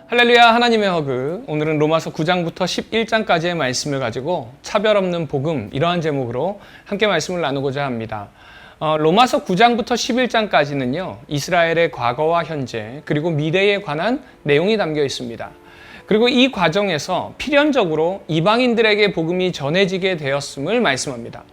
할렐루야, 하나님의 허그. 오늘은 로마서 9장부터 11장까지의 말씀을 가지고 차별 없는 복음, 이러한 제목으로 함께 말씀을 나누고자 합니다. 로마서 9장부터 11장까지는요, 이스라엘의 과거와 현재, 그리고 미래에 관한 내용이 담겨 있습니다. 그리고 이 과정에서 필연적으로 이방인들에게 복음이 전해지게 되었음을 말씀합니다.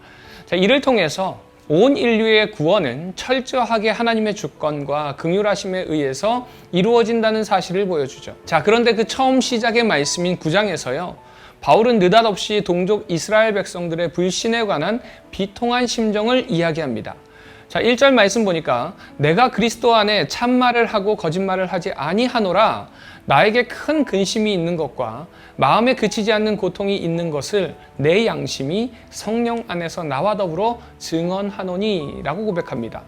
자, 이를 통해서 온 인류의 구원은 철저하게 하나님의 주권과 긍휼하심에 의해서 이루어진다는 사실을 보여주죠. 자, 그런데 그 처음 시작의 말씀인 9장에서요, 바울은 느닷없이 동족 이스라엘 백성들의 불신에 관한 비통한 심정을 이야기합니다. 자, 1절 말씀 보니까 내가 그리스도 안에 참말을 하고 거짓말을 하지 아니하노라, 나에게 큰 근심이 있는 것과 마음에 그치지 않는 고통이 있는 것을 내 양심이 성령 안에서 나와 더불어 증언하노니 라고 고백합니다.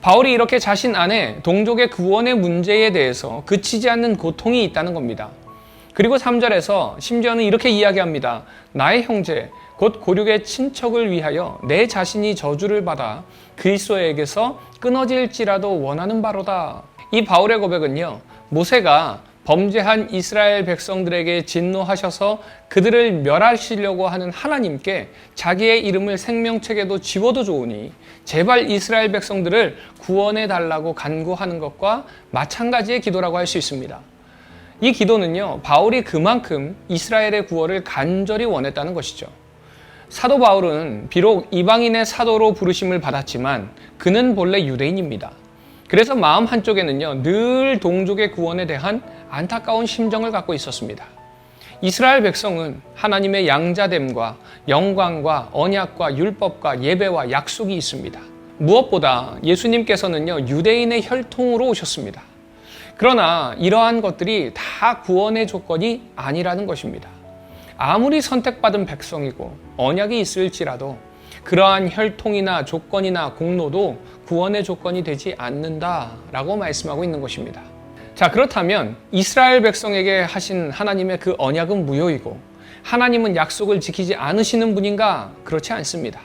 바울이 이렇게 자신 안에 동족의 구원의 문제에 대해서 그치지 않는 고통이 있다는 겁니다. 그리고 3절에서 심지어는 이렇게 이야기합니다. 나의 형제 곧 고륙의 친척을 위하여 내 자신이 저주를 받아 그리스도에게서 끊어질지라도 원하는 바로다. 이 바울의 고백은요, 모세가 범죄한 이스라엘 백성들에게 진노하셔서 그들을 멸하시려고 하는 하나님께 자기의 이름을 생명책에도 지워도 좋으니 제발 이스라엘 백성들을 구원해 달라고 간구하는 것과 마찬가지의 기도라고 할 수 있습니다. 이 기도는요, 바울이 그만큼 이스라엘의 구원을 간절히 원했다는 것이죠. 사도 바울은 비록 이방인의 사도로 부르심을 받았지만 그는 본래 유대인입니다. 그래서 마음 한쪽에는요, 늘 동족의 구원에 대한 안타까운 심정을 갖고 있었습니다. 이스라엘 백성은 하나님의 양자됨과 영광과 언약과 율법과 예배와 약속이 있습니다. 무엇보다 예수님께서는요, 유대인의 혈통으로 오셨습니다. 그러나 이러한 것들이 다 구원의 조건이 아니라는 것입니다. 아무리 선택받은 백성이고 언약이 있을지라도 그러한 혈통이나 조건이나 공로도 구원의 조건이 되지 않는다라고 말씀하고 있는 것입니다. 자, 그렇다면 이스라엘 백성에게 하신 하나님의 그 언약은 무효이고 하나님은 약속을 지키지 않으시는 분인가? 그렇지 않습니다.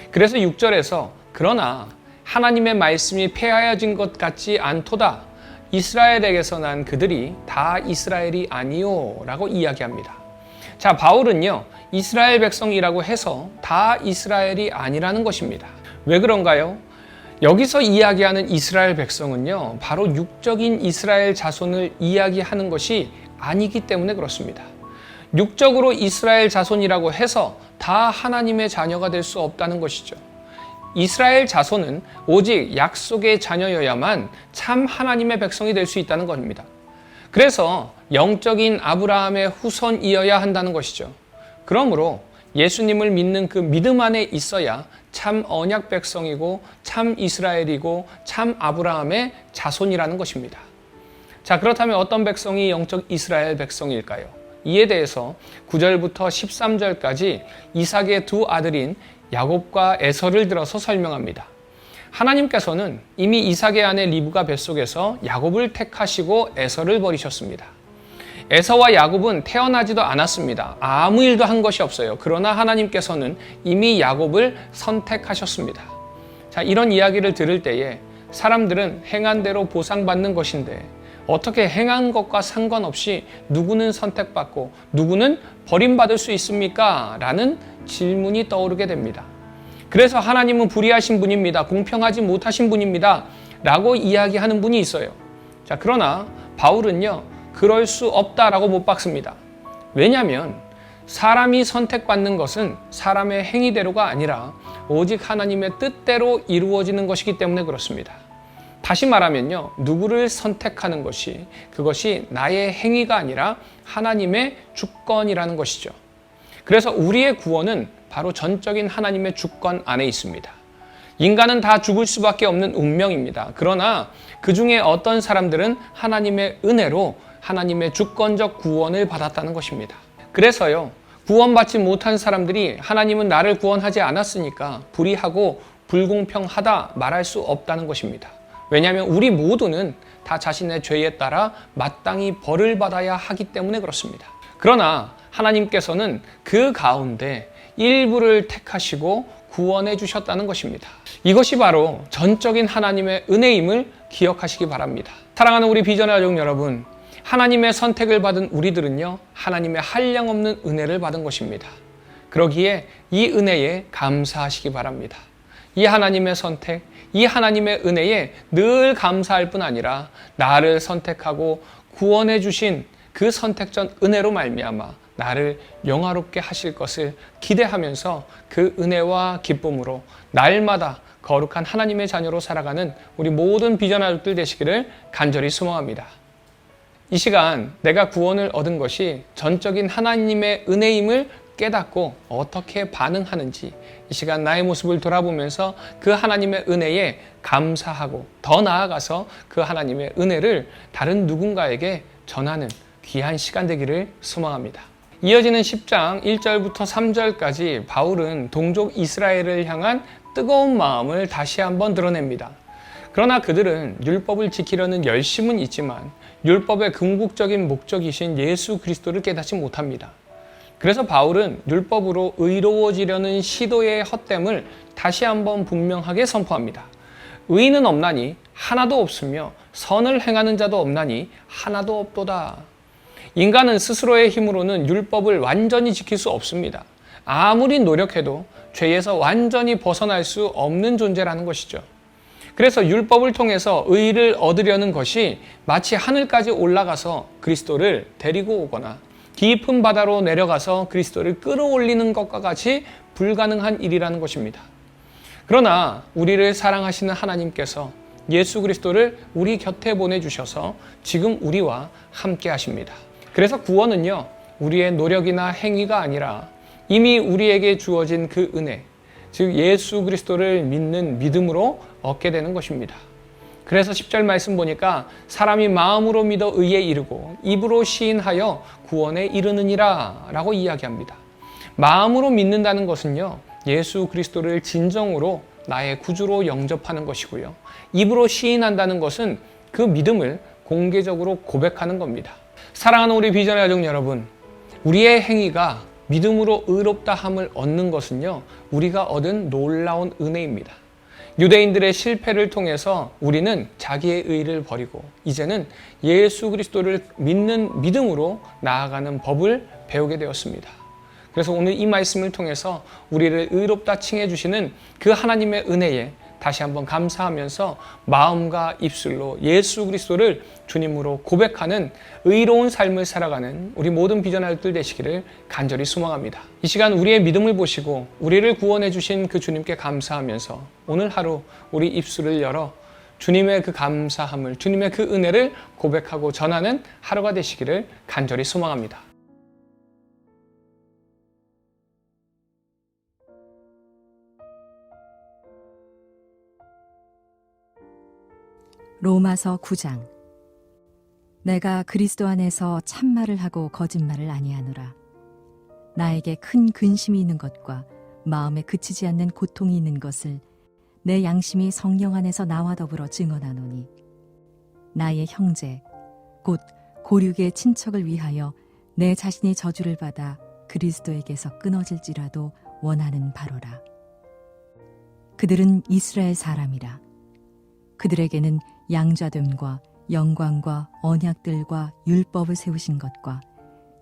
그래서 6절에서 그러나 하나님의 말씀이 폐하여진 것 같지 않도다. 이스라엘에게서 난 그들이 다 이스라엘이 아니요 라고 이야기합니다. 자, 바울은요, 이스라엘 백성이라고 해서 다 이스라엘이 아니라는 것입니다. 왜 그런가요? 여기서 이야기하는 이스라엘 백성은요, 바로 육적인 이스라엘 자손을 이야기하는 것이 아니기 때문에 그렇습니다. 육적으로 이스라엘 자손이라고 해서 다 하나님의 자녀가 될 수 없다는 것이죠. 이스라엘 자손은 오직 약속의 자녀여야만 참 하나님의 백성이 될 수 있다는 겁니다. 그래서 영적인 아브라함의 후손이어야 한다는 것이죠. 그러므로 예수님을 믿는 그 믿음 안에 있어야 참 언약 백성이고 참 이스라엘이고 참 아브라함의 자손이라는 것입니다. 자, 그렇다면 어떤 백성이 영적 이스라엘 백성일까요? 이에 대해서 9절부터 13절까지 이삭의 두 아들인 야곱과 에서를 들어서 설명합니다. 하나님께서는 이미 이삭의 아내 리브가 뱃속에서 야곱을 택하시고 에서를 버리셨습니다. 에서와 야곱은 태어나지도 않았습니다. 아무 일도 한 것이 없어요. 그러나 하나님께서는 이미 야곱을 선택하셨습니다. 자, 이런 이야기를 들을 때에 사람들은 행한 대로 보상받는 것인데 어떻게 행한 것과 상관없이 누구는 선택받고 누구는 버림받을 수 있습니까? 라는 질문이 떠오르게 됩니다. 그래서 하나님은 불의하신 분입니다. 공평하지 못하신 분입니다. 라고 이야기하는 분이 있어요. 자, 그러나 바울은요, 그럴 수 없다라고 못 박습니다. 왜냐하면 사람이 선택받는 것은 사람의 행위대로가 아니라 오직 하나님의 뜻대로 이루어지는 것이기 때문에 그렇습니다. 다시 말하면요, 누구를 선택하는 것이 그것이 나의 행위가 아니라 하나님의 주권이라는 것이죠. 그래서 우리의 구원은 바로 전적인 하나님의 주권 안에 있습니다. 인간은 다 죽을 수밖에 없는 운명입니다. 그러나 그 중에 어떤 사람들은 하나님의 은혜로 하나님의 주권적 구원을 받았다는 것입니다. 그래서요, 구원받지 못한 사람들이 하나님은 나를 구원하지 않았으니까 불의하고 불공평하다 말할 수 없다는 것입니다. 왜냐하면 우리 모두는 다 자신의 죄에 따라 마땅히 벌을 받아야 하기 때문에 그렇습니다. 그러나 하나님께서는 그 가운데 일부를 택하시고 구원해 주셨다는 것입니다. 이것이 바로 전적인 하나님의 은혜임을 기억하시기 바랍니다. 사랑하는 우리 비전의 가족 여러분, 하나님의 선택을 받은 우리들은요, 하나님의 한량없는 은혜를 받은 것입니다. 그러기에 이 은혜에 감사하시기 바랍니다. 이 하나님의 선택, 이 하나님의 은혜에 늘 감사할 뿐 아니라 나를 선택하고 구원해 주신 그 선택전 은혜로 말미암아 나를 영화롭게 하실 것을 기대하면서 그 은혜와 기쁨으로 날마다 거룩한 하나님의 자녀로 살아가는 우리 모든 비전 가족들 되시기를 간절히 소망합니다. 이 시간 내가 구원을 얻은 것이 전적인 하나님의 은혜임을 깨닫고 어떻게 반응하는지 이 시간 나의 모습을 돌아보면서 그 하나님의 은혜에 감사하고 더 나아가서 그 하나님의 은혜를 다른 누군가에게 전하는 귀한 시간 되기를 소망합니다. 이어지는 10장 1절부터 3절까지 바울은 동족 이스라엘을 향한 뜨거운 마음을 다시 한번 드러냅니다. 그러나 그들은 율법을 지키려는 열심은 있지만 율법의 궁극적인 목적이신 예수 그리스도를 깨닫지 못합니다. 그래서 바울은 율법으로 의로워지려는 시도의 헛됨을 다시 한번 분명하게 선포합니다. 의인은 없나니 하나도 없으며 선을 행하는 자도 없나니 하나도 없도다. 인간은 스스로의 힘으로는 율법을 완전히 지킬 수 없습니다. 아무리 노력해도 죄에서 완전히 벗어날 수 없는 존재라는 것이죠. 그래서 율법을 통해서 의를 얻으려는 것이 마치 하늘까지 올라가서 그리스도를 데리고 오거나 깊은 바다로 내려가서 그리스도를 끌어올리는 것과 같이 불가능한 일이라는 것입니다. 그러나 우리를 사랑하시는 하나님께서 예수 그리스도를 우리 곁에 보내주셔서 지금 우리와 함께 하십니다. 그래서 구원은요, 우리의 노력이나 행위가 아니라 이미 우리에게 주어진 그 은혜, 즉 예수 그리스도를 믿는 믿음으로 얻게 되는 것입니다. 그래서 10절 말씀 보니까 사람이 마음으로 믿어 의에 이르고 입으로 시인하여 구원에 이르느니라 라고 이야기합니다. 마음으로 믿는다는 것은요, 예수 그리스도를 진정으로 나의 구주로 영접하는 것이고요. 입으로 시인한다는 것은 그 믿음을 공개적으로 고백하는 겁니다. 사랑하는 우리 비전의 가족 여러분, 우리의 행위가 믿음으로 의롭다 함을 얻는 것은요, 우리가 얻은 놀라운 은혜입니다. 유대인들의 실패를 통해서 우리는 자기의 의를 버리고 이제는 예수 그리스도를 믿는 믿음으로 나아가는 법을 배우게 되었습니다. 그래서 오늘 이 말씀을 통해서 우리를 의롭다 칭해 주시는 그 하나님의 은혜에 다시 한번 감사하면서 마음과 입술로 예수 그리스도를 주님으로 고백하는 의로운 삶을 살아가는 우리 모든 비전 아이들 되시기를 간절히 소망합니다. 이 시간 우리의 믿음을 보시고 우리를 구원해 주신 그 주님께 감사하면서 오늘 하루 우리 입술을 열어 주님의 그 감사함을, 주님의 그 은혜를 고백하고 전하는 하루가 되시기를 간절히 소망합니다. 로마서 9장. 내가 그리스도 안에서 참말을 하고 거짓말을 아니하노라. 나에게 큰 근심이 있는 것과 마음에 그치지 않는 고통이 있는 것을 내 양심이 성령 안에서 나와 더불어 증언하노니, 나의 형제 곧 고륙의 친척을 위하여 내 자신이 저주를 받아 그리스도에게서 끊어질지라도 원하는 바로라. 그들은 이스라엘 사람이라. 그들에게는 양자됨과 영광과 언약들과 율법을 세우신 것과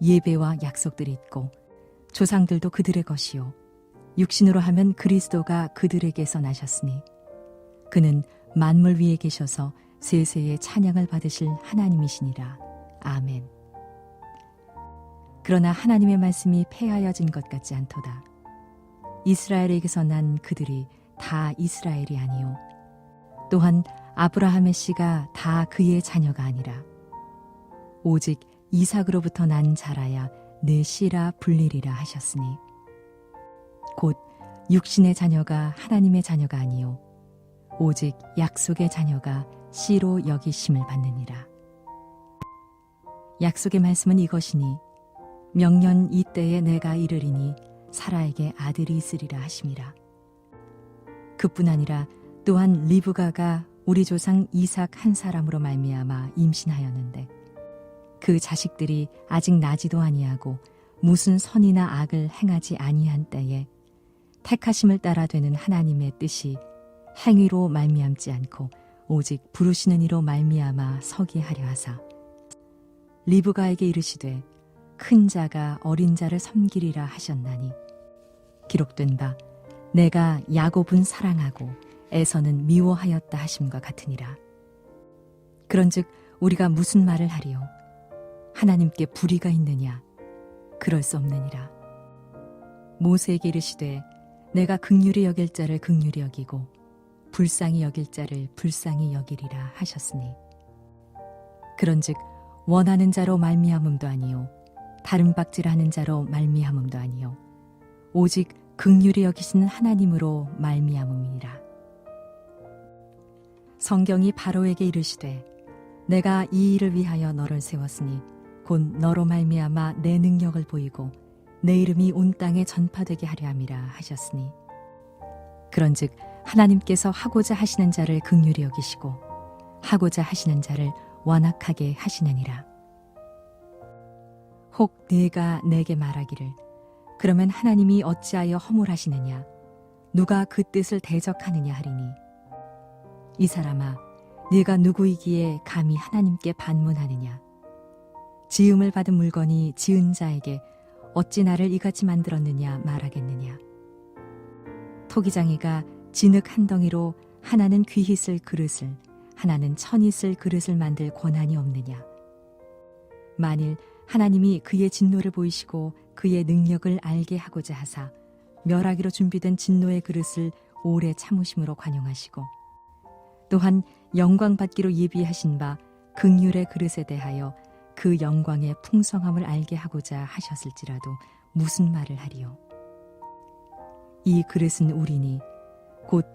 예배와 약속들이 있고 조상들도 그들의 것이요 육신으로 하면 그리스도가 그들에게서 나셨으니 그는 만물 위에 계셔서 세세의 찬양을 받으실 하나님이시니라. 아멘. 그러나 하나님의 말씀이 폐하여진 것 같지 않도다. 이스라엘에게서 난 그들이 다 이스라엘이 아니요 또한 아브라함의 씨가 다 그의 자녀가 아니라 오직 이삭으로부터 난 자라야 내 씨라 불리리라 하셨으니 곧 육신의 자녀가 하나님의 자녀가 아니요 오직 약속의 자녀가 씨로 여기심을 받느니라. 약속의 말씀은 이것이니 명년 이때에 내가 이르리니 사라에게 아들이 있으리라 하심이라. 그뿐 아니라 또한 리브가가 우리 조상 이삭 한 사람으로 말미암아 임신하였는데 그 자식들이 아직 나지도 아니하고 무슨 선이나 악을 행하지 아니한 때에 택하심을 따라 되는 하나님의 뜻이 행위로 말미암지 않고 오직 부르시는 이로 말미암아 서게 하려 하사 리브가에게 이르시되 큰 자가 어린 자를 섬기리라 하셨나니 기록된 바 내가 야곱은 사랑하고 에서는 미워하였다 하심과 같으니라. 그런즉 우리가 무슨 말을 하리요? 하나님께 불의가 있느냐? 그럴 수 없느니라. 모세에게 이르시되 내가 긍휼히 여길 자를 긍휼히 여기고 불쌍히 여길 자를 불쌍히 여기리라 하셨으니 그런즉 원하는 자로 말미암음도 아니요 다른 박질하는 자로 말미암음도 아니요 오직 긍휼히 여기시는 하나님으로 말미암음이니라. 성경이 바로에게 이르시되 내가 이 일을 위하여 너를 세웠으니 곧 너로 말미암아 내 능력을 보이고 내 이름이 온 땅에 전파되게 하려 함이라 하셨으니 그런즉 하나님께서 하고자 하시는 자를 긍휼히 여기시고 하고자 하시는 자를 완악하게 하시느니라. 혹 네가 내게 말하기를 그러면 하나님이 어찌하여 허물하시느냐 누가 그 뜻을 대적하느냐 하리니 이 사람아 네가 누구이기에 감히 하나님께 반문하느냐 지음을 받은 물건이 지은 자에게 어찌 나를 이같이 만들었느냐 말하겠느냐 토기장이가 진흙 한 덩이로 하나는 귀히 쓸 그릇을 하나는 천히 쓸 그릇을 만들 권한이 없느냐 만일 하나님이 그의 진노를 보이시고 그의 능력을 알게 하고자 하사 멸하기로 준비된 진노의 그릇을 오래 참으심으로 관용하시고 또한 영광 받기로 예비하신 바 긍휼의 그릇에 대하여 그 영광의 풍성함을 알게 하고자 하셨을지라도 무슨 말을 하리요? 이 그릇은 우리니 곧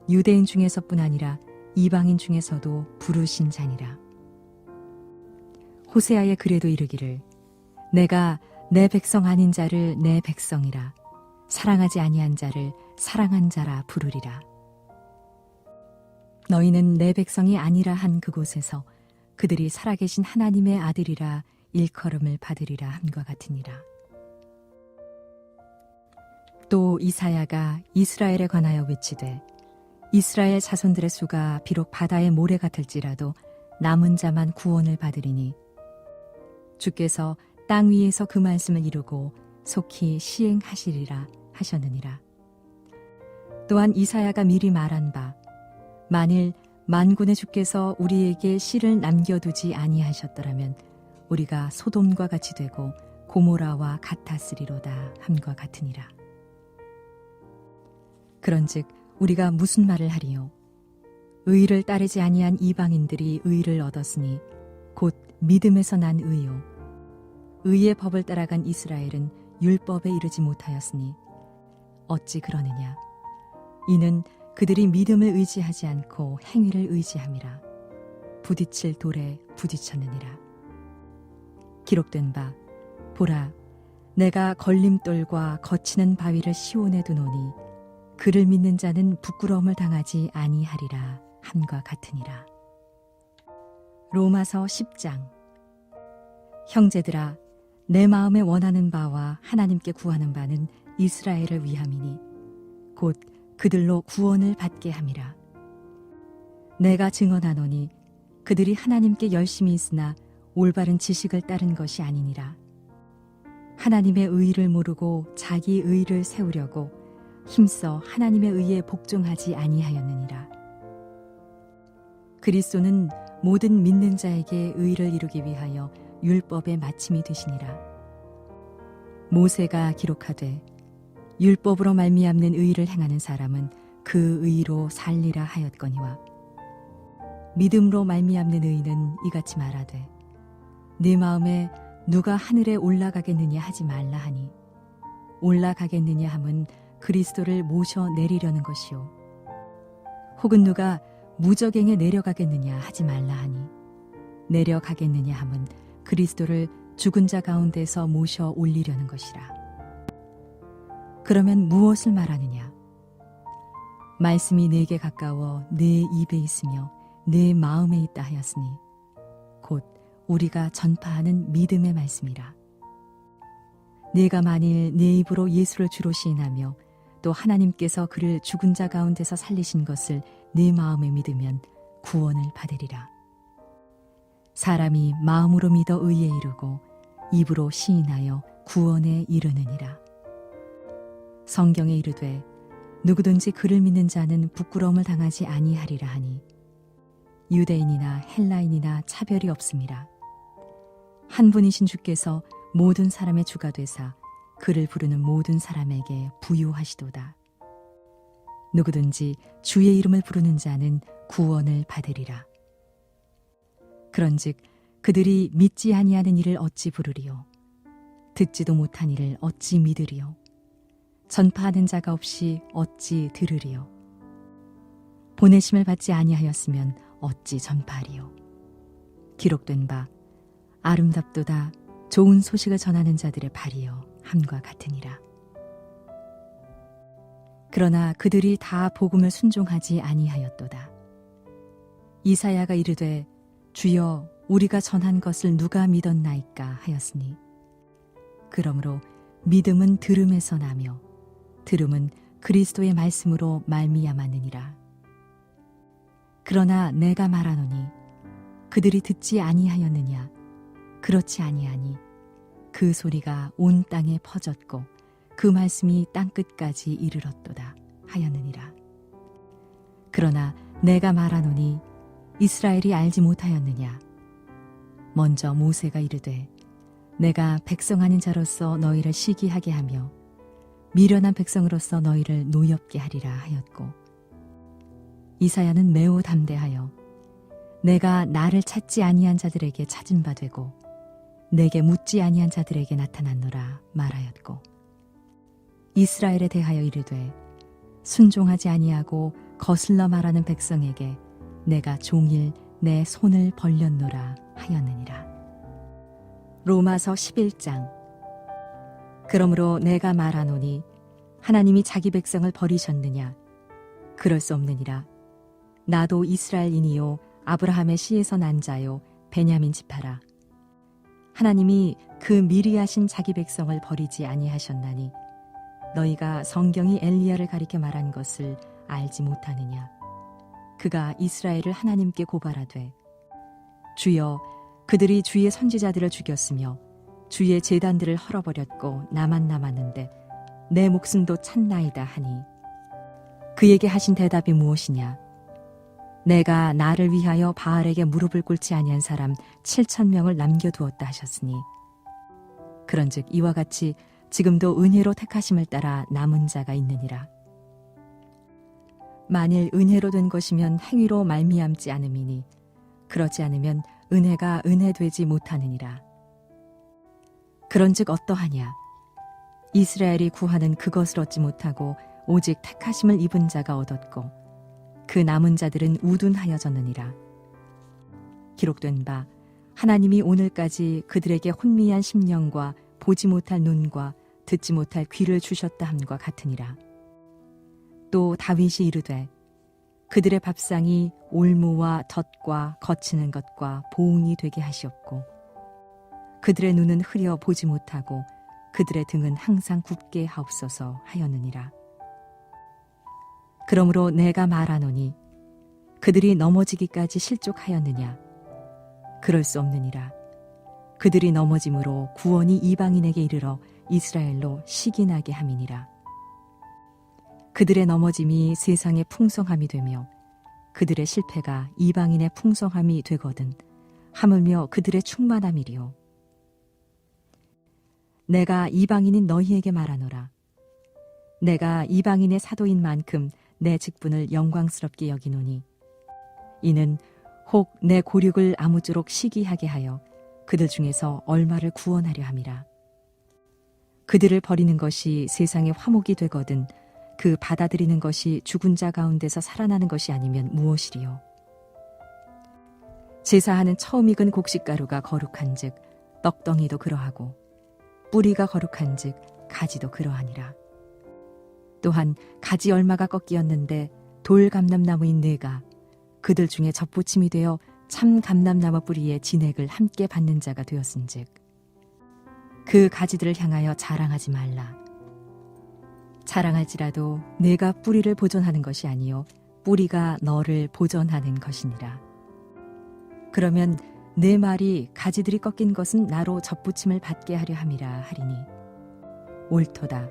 유대인 중에서뿐 아니라 이방인 중에서도 부르신 자니라. 호세아의 글에도 이르기를 내가 내 백성 아닌 자를 내 백성이라 사랑하지 아니한 자를 사랑한 자라 부르리라. 너희는 내 백성이 아니라 한 그곳에서 그들이 살아계신 하나님의 아들이라 일컬음을 받으리라 함과 같으니라. 또 이사야가 이스라엘에 관하여 외치되 이스라엘 자손들의 수가 비록 바다의 모래 같을지라도 남은 자만 구원을 받으리니 주께서 땅 위에서 그 말씀을 이루고 속히 시행하시리라 하셨느니라. 또한 이사야가 미리 말한 바 만일 만군의 주께서 우리에게 씨를 남겨두지 아니하셨더라면 우리가 소돔과 같이 되고 고모라와 같았으리로다 함과 같으니라. 그런즉 우리가 무슨 말을 하리요? 의를 따르지 아니한 이방인들이 의를 얻었으니 곧 믿음에서 난 의요 의의 법을 따라간 이스라엘은 율법에 이르지 못하였으니 어찌 그러느냐 이는 그들이 믿음을 의지하지 않고 행위를 의지함이라 부딪힐 돌에 부딪혔느니라. 기록된 바 보라 내가 걸림돌과 거치는 바위를 시온에 두노니 그를 믿는 자는 부끄러움을 당하지 아니하리라 함과 같으니라. 로마서 10장. 형제들아 내 마음에 원하는 바와 하나님께 구하는 바는 이스라엘을 위함이니 곧 그들로 구원을 받게 함이라. 내가 증언하노니 그들이 하나님께 열심히 있으나 올바른 지식을 따른 것이 아니니라. 하나님의 의를 모르고 자기 의를 세우려고 힘써 하나님의 의에 복종하지 아니하였느니라. 그리스도는 모든 믿는 자에게 의를 이루기 위하여 율법의 마침이 되시니라. 모세가 기록하되 율법으로 말미암는 의를 행하는 사람은 그 의로 살리라 하였거니와 믿음으로 말미암는 의는 이같이 말하되 네 마음에 누가 하늘에 올라가겠느냐 하지 말라 하니 올라가겠느냐 함은 그리스도를 모셔 내리려는 것이요 혹은 누가 무저갱에 내려가겠느냐 하지 말라 하니 내려가겠느냐 함은 그리스도를 죽은 자 가운데서 모셔 올리려는 것이라. 그러면 무엇을 말하느냐? 말씀이 내게 가까워 내 입에 있으며 내 마음에 있다 하였으니 곧 우리가 전파하는 믿음의 말씀이라. 네가 만일 내 입으로 예수를 주로 시인하며 또 하나님께서 그를 죽은 자 가운데서 살리신 것을 네 마음에 믿으면 구원을 받으리라. 사람이 마음으로 믿어 의에 이르고 입으로 시인하여 구원에 이르느니라. 성경에 이르되 누구든지 그를 믿는 자는 부끄러움을 당하지 아니하리라 하니 유대인이나 헬라인이나 차별이 없음이라. 한 분이신 주께서 모든 사람의 주가 되사 그를 부르는 모든 사람에게 부유하시도다. 누구든지 주의 이름을 부르는 자는 구원을 받으리라. 그런즉 그들이 믿지 아니하는 이를 어찌 부르리요? 듣지도 못한 이를 어찌 믿으리요? 전파하는 자가 없이 어찌 들으리요? 보내심을 받지 아니하였으면 어찌 전파하리요? 기록된 바 아름답도다 좋은 소식을 전하는 자들의 발이여 함과 같으니라. 그러나 그들이 다 복음을 순종하지 아니하였도다. 이사야가 이르되 주여 우리가 전한 것을 누가 믿었나이까 하였으니 그러므로 믿음은 들음에서 나며 들음은 그리스도의 말씀으로 말미암았느니라. 그러나 내가 말하노니 그들이 듣지 아니하였느냐? 그렇지 아니하니 그 소리가 온 땅에 퍼졌고 그 말씀이 땅끝까지 이르렀도다 하였느니라. 그러나 내가 말하노니 이스라엘이 알지 못하였느냐? 먼저 모세가 이르되 내가 백성 아닌 자로서 너희를 시기하게 하며 미련한 백성으로서 너희를 노엽게 하리라 하였고, 이사야는 매우 담대하여 내가 나를 찾지 아니한 자들에게 찾은 바 되고 내게 묻지 아니한 자들에게 나타났노라 말하였고, 이스라엘에 대하여 이르되 순종하지 아니하고 거슬러 말하는 백성에게 내가 종일 내 손을 벌렸노라 하였느니라. 로마서 11장. 그러므로 내가 말하노니 하나님이 자기 백성을 버리셨느냐? 그럴 수 없느니라. 나도 이스라엘인이요 아브라함의 씨에서 난 자요 베냐민 지파라. 하나님이 그 미리 하신 자기 백성을 버리지 아니하셨나니 너희가 성경이 엘리야를 가리켜 말한 것을 알지 못하느냐? 그가 이스라엘을 하나님께 고발하되 주여 그들이 주의 선지자들을 죽였으며 주의 제단들을 헐어버렸고 나만 남았는데 내 목숨도 찼나이다 하니, 그에게 하신 대답이 무엇이냐? 내가 나를 위하여 바알에게 무릎을 꿇지 아니한 사람 7,000명을 남겨두었다 하셨으니, 그런즉 이와 같이 지금도 은혜로 택하심을 따라 남은 자가 있느니라. 만일 은혜로 된 것이면 행위로 말미암지 않음이니 그렇지 않으면 은혜가 은혜 되지 못하느니라. 그런즉 어떠하냐? 이스라엘이 구하는 그것을 얻지 못하고 오직 택하심을 입은 자가 얻었고 그 남은 자들은 우둔하여졌느니라. 기록된 바 하나님이 오늘까지 그들에게 혼미한 심령과 보지 못할 눈과 듣지 못할 귀를 주셨다 함과 같으니라. 또 다윗이 이르되 그들의 밥상이 올무와 덫과 거치는 것과 보응이 되게 하시옵고 그들의 눈은 흐려 보지 못하고 그들의 등은 항상 굽게 하옵소서 하였느니라. 그러므로 내가 말하노니 그들이 넘어지기까지 실족하였느냐? 그럴 수 없느니라. 그들이 넘어짐으로 구원이 이방인에게 이르러 이스라엘로 시기나게 함이니라. 그들의 넘어짐이 세상의 풍성함이 되며 그들의 실패가 이방인의 풍성함이 되거든 하물며 그들의 충만함이리요. 내가 이방인인 너희에게 말하노라. 내가 이방인의 사도인 만큼 내 직분을 영광스럽게 여기노니 이는 혹 내 고륙을 아무쪼록 시기하게 하여 그들 중에서 얼마를 구원하려 함이라. 그들을 버리는 것이 세상의 화목이 되거든 그 받아들이는 것이 죽은 자 가운데서 살아나는 것이 아니면 무엇이리요? 제사하는 처음 익은 곡식가루가 거룩한즉 떡덩이도 그러하고 뿌리가 거룩한즉 가지도 그러하니라. 또한 가지 얼마가 꺾이었는데 돌 감람나무인 네가 그들 중에 접붙임이 되어 참 감람나무 뿌리에 진액을 함께 받는 자가 되었은즉 그 가지들을 향하여 자랑하지 말라. 자랑할지라도 내가 뿌리를 보존하는 것이 아니요 뿌리가 너를 보존하는 것이니라. 그러면 내 말이 가지들이 꺾인 것은 나로 접붙임을 받게 하려 함이라 하리니 옳도다.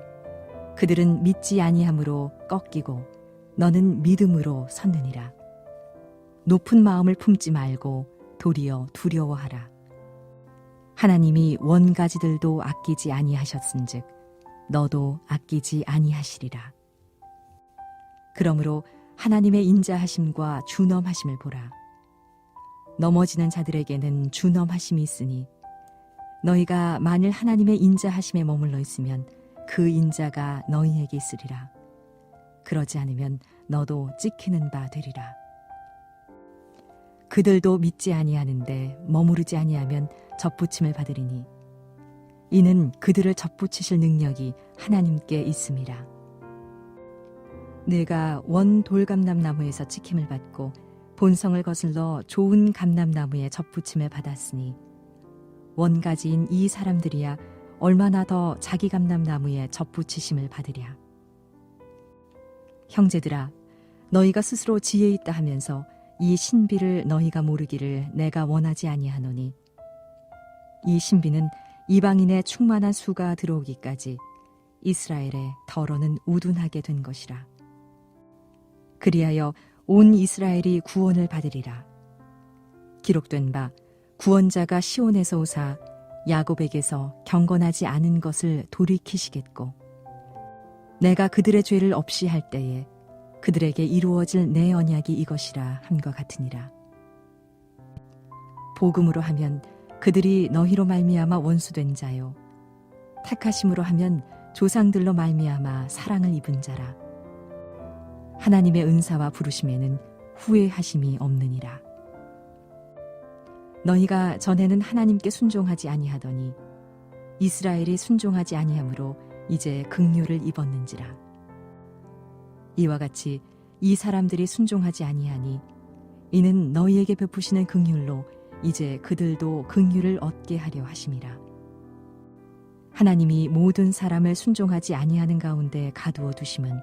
그들은 믿지 아니함으로 꺾이고 너는 믿음으로 섰느니라. 높은 마음을 품지 말고 도리어 두려워하라. 하나님이 원가지들도 아끼지 아니하셨은즉 너도 아끼지 아니하시리라. 그러므로 하나님의 인자하심과 준엄하심을 보라. 넘어지는 자들에게는 준엄하심이 있으니 너희가 만일 하나님의 인자하심에 머물러 있으면 그 인자가 너희에게 있으리라. 그러지 않으면 너도 찍히는 바 되리라. 그들도 믿지 아니하는데 머무르지 아니하면 접붙임을 받으리니 이는 그들을 접붙이실 능력이 하나님께 있음이라. 내가 원 돌감람나무에서 찍힘을 받고 본성을 거슬러 좋은 감람나무에 접붙임을 받았으니 원가지인 이 사람들이야 얼마나 더 자기 감람나무에 접붙이심을 받으랴. 형제들아, 너희가 스스로 지혜 있다 하면서 이 신비를 너희가 모르기를 내가 원하지 아니하노니 이 신비는 이방인의 충만한 수가 들어오기까지 이스라엘의 더러는 우둔하게 된 것이라. 그리하여 온 이스라엘이 구원을 받으리라. 기록된 바 구원자가 시온에서 오사 야곱에게서 경건하지 않은 것을 돌이키시겠고 내가 그들의 죄를 없이 할 때에 그들에게 이루어질 내 언약이 이것이라 함과 같으니라. 복음으로 하면 그들이 너희로 말미암아 원수된 자요 택하심으로 하면 조상들로 말미암아 사랑을 입은 자라. 하나님의 은사와 부르심에는 후회하심이 없느니라. 너희가 전에는 하나님께 순종하지 아니하더니 이스라엘이 순종하지 아니하므로 이제 긍휼을 입었는지라. 이와 같이 이 사람들이 순종하지 아니하니 이는 너희에게 베푸시는 긍휼로 이제 그들도 긍휼을 얻게 하려 하심이라. 하나님이 모든 사람을 순종하지 아니하는 가운데 가두어 두심은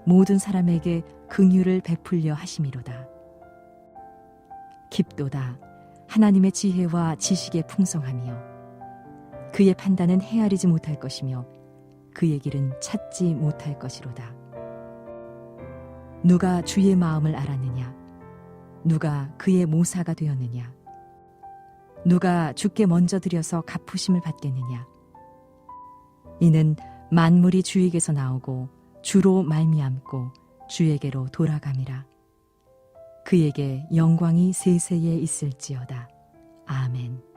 모든 사람에게 긍휼을 베풀려 하심이로다. 깊도다. 하나님의 지혜와 지식의 풍성하며 그의 판단은 헤아리지 못할 것이며 그의 길은 찾지 못할 것이로다. 누가 주의 마음을 알았느냐? 누가 그의 모사가 되었느냐? 누가 주께 먼저 드려서 갚으심을 받겠느냐? 이는 만물이 주에게서 나오고 주로 말미암고 주에게로 돌아감이라. 그에게 영광이 세세에 있을지어다. 아멘.